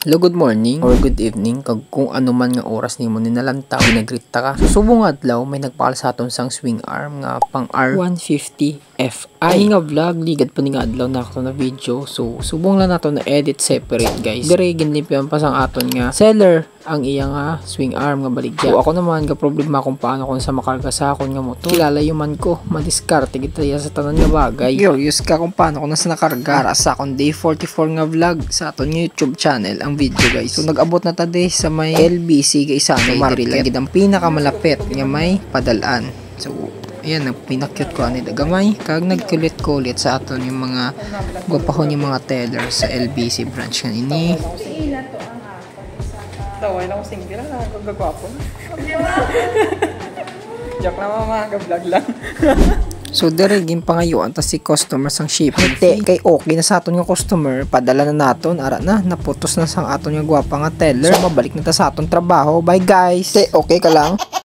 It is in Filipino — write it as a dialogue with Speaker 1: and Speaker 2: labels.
Speaker 1: Hello, good morning or good evening kung ano man nga oras nimo ninalantaw ginagreeta ka. Susubong adlaw may nagpakal sa aton sang swing arm nga pang R150 Fi. Nga vlog ligad pa ni nga adlaw na ako na video. So subong lang nato na edit separate guys. Dire ginlimpian pa sang aton nga seller ang iya nga swing arm nga baligya. So ako naman ga problema kung paano kung sa makarga sa akon nga motor. Kilalayo man ko madiskarte kita sa tanan nga bagay. Curious ka kung paano ko nasa nakarga para sa akong day 44 nga vlog sa aton nga YouTube channel ang video guys. So nag-abot na ta sa may LBC kay Isano Market. Lagi ang pinakamalapit nga may padalaan. So ayan, pinakute ko ani dagamay kag nagkulit-kulit sa aton yung mga gwapahon yung mga teller sa LBC branch kanini.
Speaker 2: Taway lang ko single na gagagwapo. Joke na mama, vlog lang.
Speaker 1: So dirigin pa ngayon ta si customer sang shipping fee. Kay okay na sa aton nga customer, padala na naton ara na naputos na sang aton nga gwapa nga teller. So mabalik na ta sa aton trabaho. Bye guys. Okay ka lang?